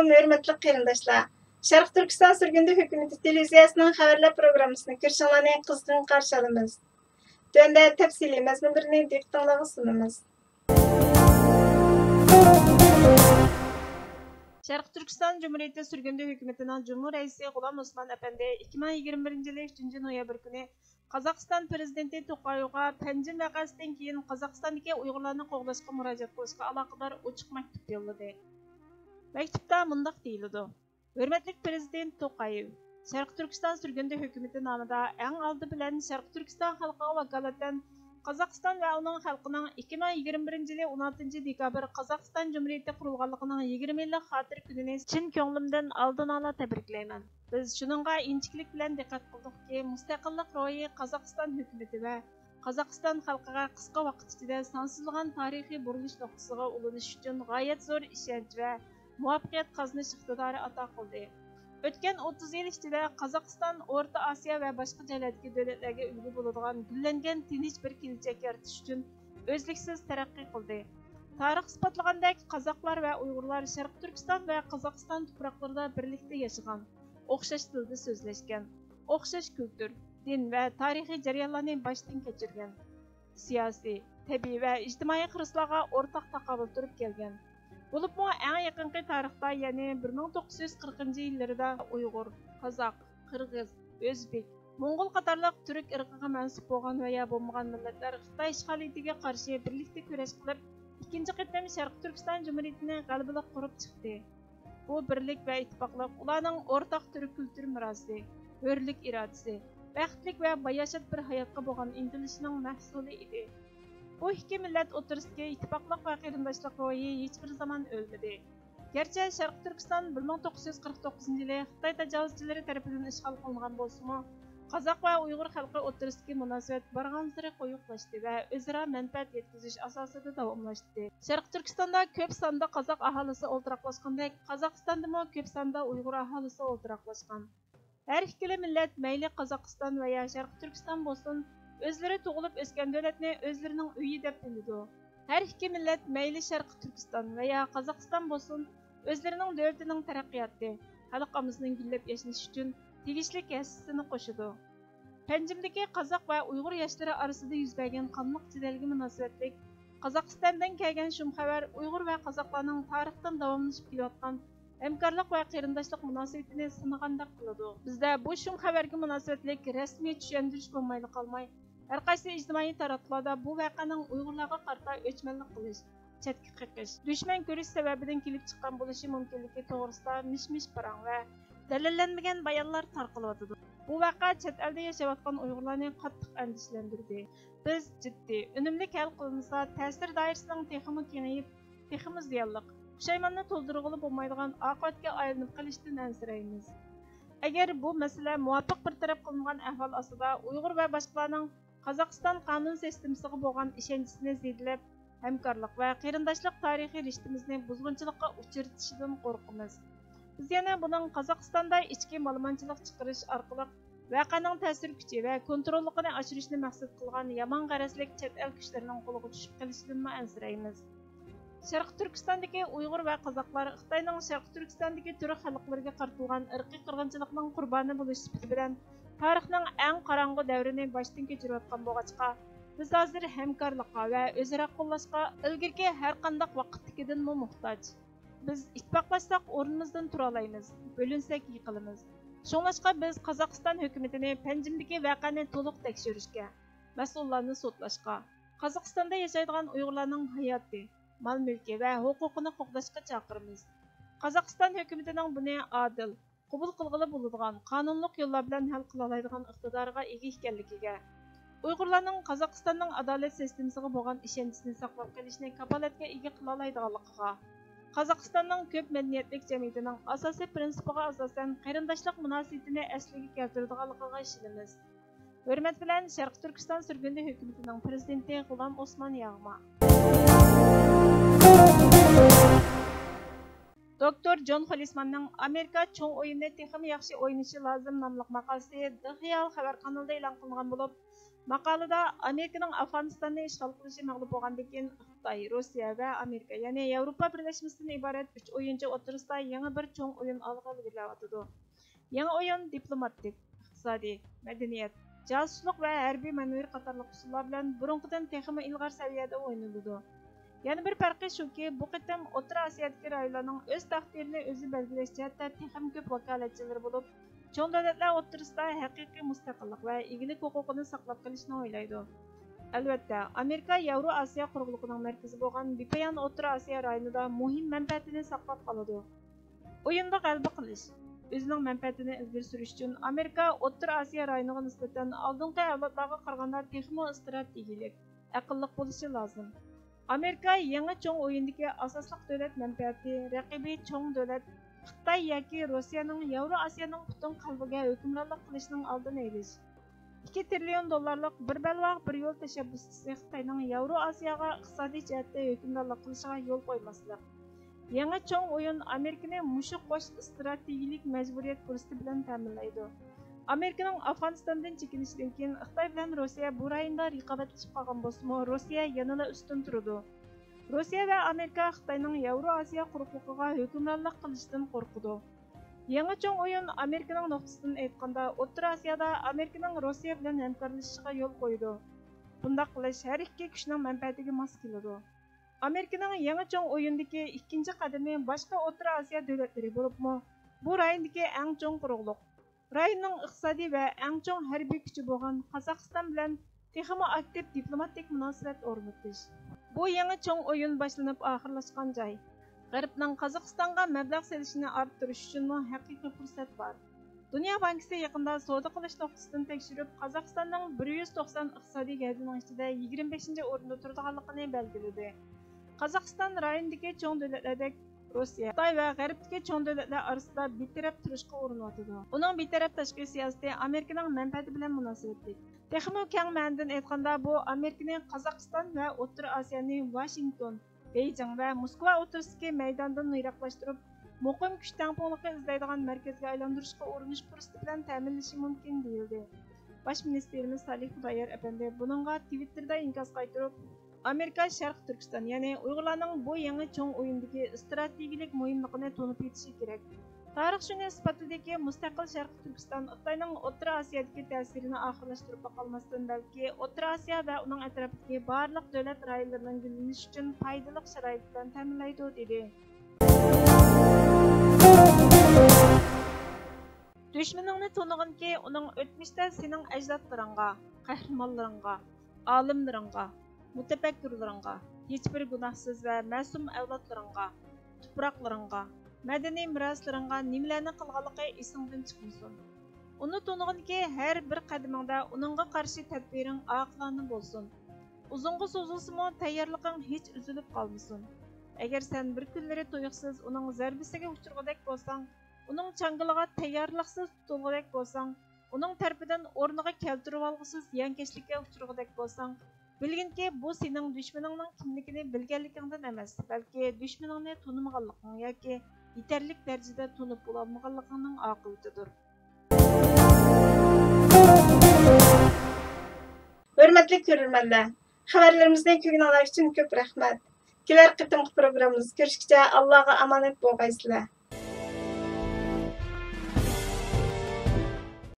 Assalamu hörmetli qarindoshlar. Sharq Turkiston Surgundi Hukumati televiziyasining xabarlar programmasini ko'rishinglarni qizg'in qarshi olamiz. Tunda tafsiliy mazmunlarini diqqatingizga sunamiz. Sharq Turkiston Cumhuriyeti Surgundi Hukumatining Cumhur Raisi G'ulom Osmon Efendi 2021 yil 3 noyabr kuni Qozog'iston prezidenti To'qayevga Panjim vaqasidan keyin Qozog'istondagi Uyg'urlarni qo'g'lashga murojaat qilishga aloqador ochiq maktub yo'lladi. Maktubda mundaq deyiladi: Hurmatli prezident To'qayev, Sharq Turkiston Surgundi Hukumati nomida eng oldi bilan Sharq Turkiston xalqiga vakolatan Qozog'iston va uning xalqining 2021 yil 16 dekabr Qozog'iston Cumhuriyati qurilganligining 20 yillik xotir kunini chin ko'nglimdan oldin ola tabriklayman. Biz shuningga inchiklik bilan diqqat qildikki, mustaqillik ro'yi Qozog'iston hukumati va Qozog'iston xalqiga qisqa vaqt ichida sonsizlagan tarixiy burilish nuqtasiga ulanish uchun g'oyat zo'r ishonch va muvaffaqiyat qozonish iqtidori ato qildi. O'tgan 30 yil ichida Qozog'iston O'rta Osiyo va boshqa joylardagi davlatlarga ulgu bo'ladigan gullangan tinch bir kelajak yaratish uchun o'zliksiz taraqqiy qildi. Tarix isbotlagandek, qozoqlar va uyg'urlar Sharq Turkiston va Qozog'iston tuproqlarida birlikda yashagan, o'xshash tilda so'zlashgan, o'xshash kultur, din va tarixiy jarayonlarni boshdan kechirgan, siyosiy, tabiiy va ijtimoiy xirislarga o'rtaq taqobil turib kelgan. Bo'libmi eng yaqinqi tarixda, ya'ni 1940 yillarda Uyg'ur, Qozoq, Qirg'iz, O'zbek, Mo'ng'ul qatorliq turk irqiga mansub bo'lgan va ya bo'lmagan millatlar Xitoy ishg'oliyatiga qarshi birlikda kurash qilib, ikkinchi qatam Sharq Turkiston Jumhuriyatini g'alabali qurib chiqdi. Bu birlik va ittifoqlik ularning o'rtaq turk kultur merosi, hurlik irodasi, baxtlik va bayashat bir hayotga bo'lgan intilishining mahsuli edi. Bu ikki millat o'rtasidagi ittifoqlik va qarindoshlik ro'yi hech bir zaman o'lmadi. Garchi Sharq Turkiston 1949 yili Xitoy tajovuzchilari tomonidan ishg'ol qilingan bo'lsa-mu, Qozoq va Uyg'ur xalqi o'rtasidagi munosabat borgan sari qo'yiqlashdi va o'zaro manfaat yetkazish asosida davomlashdi. Sharq Turkistonda ko'p sonda Qozoq aholisi o'ltiraqlashgandek, Qozog'istonda ko'p sonda Uyg'ur aholisi o'ltiraqlashgan. Har ikkala millat mayli Qozog'iston va ya Sharq Turkiston bo'lsin, o'zlari tug'ilib o'sgan davlatni o'zlarining uyi deb biladi. Har ikki millat mayli Sharq Turkiston va ya Qozog'iston bo'lsin, o'zlarining davlatining taraqqiyoti, xalqimizning gullab yashnashi uchun tegishli hissasini qo'shadi. Panjimdagi qozoq va uyg'ur yoshlari orasida yuz bergan qonliq jidalga munosabatlik Qozog'istondan kelgan shum xabar Uyg'ur va qozoqlarning tarixdan davomlashib kelayotgan hamkorlik va qarindoshlik munosabatini sinagandek qiladi. Bizda bu shum xabarga munosabatlik rasmiy tushuntirish bo'lmayli qolmay, har qaysi ijtimoiy tarmoqlarda bu voqeaning Uyg'urlarga qarata o'chmanlik qilish, chetga qiqish, dushman ko'rish sababidan kelib chiqqan bo'lishi mumkinligi to'g'risida mish-mish parang va dalillanmagan bayonlar tarqalyotdi. Bu voqea chet elda yashayotgan Uyg'urlarni qattiq andishlantirdi. Biz jiddiy, unumli hal qilinsa, ta'sir doirasining texmi kengayib, texmi ziyonliq, pushaymonni to'ldirg'ili bo'lmaydigan oqibatga aylanib qolishdan ansiraymiz. Agar bu masala muvofiq bir taraf qilingan ahvol ostida Uyg'ur va boshqalarning Qozog'iston qonun sistemasiga bo'lgan ishonchisini zedlab, hamkorlik va qarindoshlik tarixiy rishtamizni buzg'unchilikqa uchratishidan qo'rqamiz. Biz yana buning Qozog'istonda ichki ma'lumotchilik chiqarish orqali voqeaning ta'sir kuchi va kontrolligini oshirishni maqsad qilgan yomon g'arazlik chet el kuchlarining qo'liga tushib qolishidan ansiraymiz. Sharq Turkistondagi Uyg'ur va qozoqlar Xitoyning Sharq Turkistondagi turk xalqlariga qaratilgan irqiy qirg'inchilikning qurboni bo'lish sifati bilan tarixning eng qorong'u davrini boshdan kechirayotgan bo'lg'achqa, biz hozir hamkorlikqa va o'zaro qo'llashga ilgirki har qanday vaqtdagidan muhtoj. Biz ittifoqlashsak o'rnimizdan tura olamiz, bo'linsak yiqilamiz. Shuningdek, biz Qozog'iston hukumatini Panjimdagi voqeani to'liq tekshirishga, mas'ullarni sotlashga, Qozog'istonda yashaydigan Uyg'urlarning hayoti, mol-mulki va huquqini qo'g'dashga chaqiramiz. Qozog'iston hukumatining buni adil, qabul qilg'ili bo'ladigan qonunliq yo'llar bilan hal qila oladigan iqtidoriga ega ekanligiga, Uyg'urlarning Qozog'istonning adolat sistemasiga bo'lgan ishonchisini saqlab qolishni kafolatga ega qila oladiganligiga, Qozog'istonning ko'p madaniyatlik jamiyatining asosiy prinsipiga asosan qarindoshlik munosabatini asliga keltiradiganligiga ishonamiz. Hurmat bilan Sharq Turkiston Surgundi Hukumatining prezidenti G'ulom Osmon Yag'ma. Doktor John Hollismanning Amerika cho'ng o'yinni texmi yaxshi o'ynashi lozim nomli maqolasi The Hill xabar kanalida e'lon qilingan bo'lib, maqolada Amerikaning Afg'onistonni ishg'ol qilishi mag'lub bo'lgandan keyin Xitoy, Rossiya va Amerika, ya'ni Yevropa birlashmasidan iborat 3 o'yinchi o'rtasida yangi bir cho'ng o'yin olg'a ilgarilayotdi. Yangi o'yin diplomatik, iqtisodiy, madaniyat, jasuslik va harbiy manevr qatorliq usullar bilan burunqidan texmi ilg'or saviyada o'ynaladi. Yana bir farqi shuki, bu qitim O'rta Osiyodagi rayonlarning o'z taqdirini o'zi belgilash jihatda texmi ko'p vakolatchilari bo'lib, cho'ng davlatlar o'rtasida haqiqiy mustaqillik va egilik huquqini saqlab qolishni o'ylaydi. Albatta, Amerika Yevro-Osiyo quruqligining markazi bo'lgan bepoyon O'rta Osiyo rayonida muhim manfaatini saqlab qoladi. O'yinda g'alaba qilish, o'zining manfaatini ilgari surish uchun Amerika O'rta Osiyo rayoniga nisbatan oldingi avlodlarga qaraganda texmi strategik, aqlli bo'lishi lozim. Amerika yangi cho'ng o'yindagi asosli davlat manfaati raqibi cho'ng davlat Xitoy yoki Rossiyaning Yevro-Osiyoning butun qalbiga hukmronlik qilishining oldini olish. 2 trillion dollarlik bir balvoq bir yo'l tashabbusi Xitoyning Yevro-Osiyoga iqtisodiy jihatda hukmronlik qilishiga yo'l qo'ymaslik. Yangi cho'ng o'yin Amerikani mushu qo'sh strategik majburiyat fursati bilan ta'minlaydi. Amerikaning Afg'onistondan chekinishidan keyin Xitoy bilan Rossiya bu rayonda raqobatlashib qolgan bo'lsa-mu, Rossiya yanada ustun turadi. Rossiya va Amerika Xitoyning Yevro-Osiyo quruqligiga hukmronlik qilishdan qo'rqadi. Yangi cho'ng o'yin Amerikaning nuqtasidan aytganda, O'rta Osiyoda Amerikaning Rossiya bilan hamkorlashishiga yo'l qo'ydi. Bunday qilish har ikki kuchning manfaatiga mos keladi. Amerikaning yangi cho'ng o'yindagi ikkinchi qadami boshqa O'rta Osiyo davlatlari bo'lib-mu, bu rayondagi eng cho'ng quruqlik. Rayonning iqtisodiy va eng cho'ng harbiy kuchi bo'lgan Qozog'iston bilan texmi aktiv diplomatik munosabat o'rnatish. Bu yangi cho'ng o'yin boshlanib oxirlashgan joy. G'arbning Qozog'istonga mablag' selishini orttirish uchun haqiqiy fursat bor. Dunyo bankisi yaqinda savdo qilish nuqtasidan tekshirib, Qozog'istonning 190 iqtisodiy gazining ichida 25-o'rinda turadiganligini belgiladi. Qozog'iston rayondagi cho'ng davlatlardek Rossiya, Xitoy va G'arbdagi cho'ng davlatlar orasida betaraf turishga urinadi. Uning betaraf tashqi siyosati Amerikaning manfaati bilan munosabatli. Texmi keng ma'nodan aytganda, bu Amerikaning Qozog'iston va O'rta Osiyoni Washington, Beijing va Moskva o'rtasidagi maydondan yiroqlashtirib, muqim kuch tangpungligi izlaydigan markazga aylantirishga urinish fursati bilan ta'minlashi mumkin deyildi. Bosh ministerimiz Salih Xudoyor apandi buningga Twitterda inkos qaytarib, Amerika Sharq Turkiston, ya'ni Uyg'urlarning bu yangi cho'ng o'yindagi strategik muhimligini to'nib yetishi kerak. Tarix shuni isbotladiki, mustaqil Sharq Turkiston Xitoyning O'rta Osiyodagi ta'sirini oxirlashtirib qolmasdan, balki O'rta Osiyo va uning atrofidagi barliq davlat rayonlarining gullanishi uchun foydali sharoit bilan ta'minlaydi dedi. Düşmaningni to'nig'inki, uning o'tmishda sening ajdodlaringga, qahramonlaringga, olimlaringga, mutafakkirlaringga, hech bir gunohsiz va ma'sum avlodlaringga, tuproqlaringga, madaniy meroslaringga nimalarni qilganligi esingdan chiqmasin. Uni to'nig'inki, har bir qadamingda uningga qarshi tadbiring oqilona bo'lsin. Uzunga so'zilsa-mu tayyorliging hech uzilib qolmasin. Agar sen bir kunlari to'yiqsiz uning zarbasiga uchirg'idek bo'lsang, uning changiliga tayyorliqsiz tutilg'idek bo'lsang, uning tarafidan o'rniga keltirib olg'isiz yankashlikka uchirg'idek bo'lsang, bilginki bu sening dushmaningning kimligini bilganligingdan emas, balki dushmaningni tunimaganliging yoki yetarlik darajada tunib bo'lolmaganligingning oqibatidir. Hurmatli ko'ruvchilar, xabarlarimizni ko'rganlar uchun ko'p rahmat. Kelar qitimqi programmamiz ko'rishguncha Allohga omonat bo'lgaysizlar.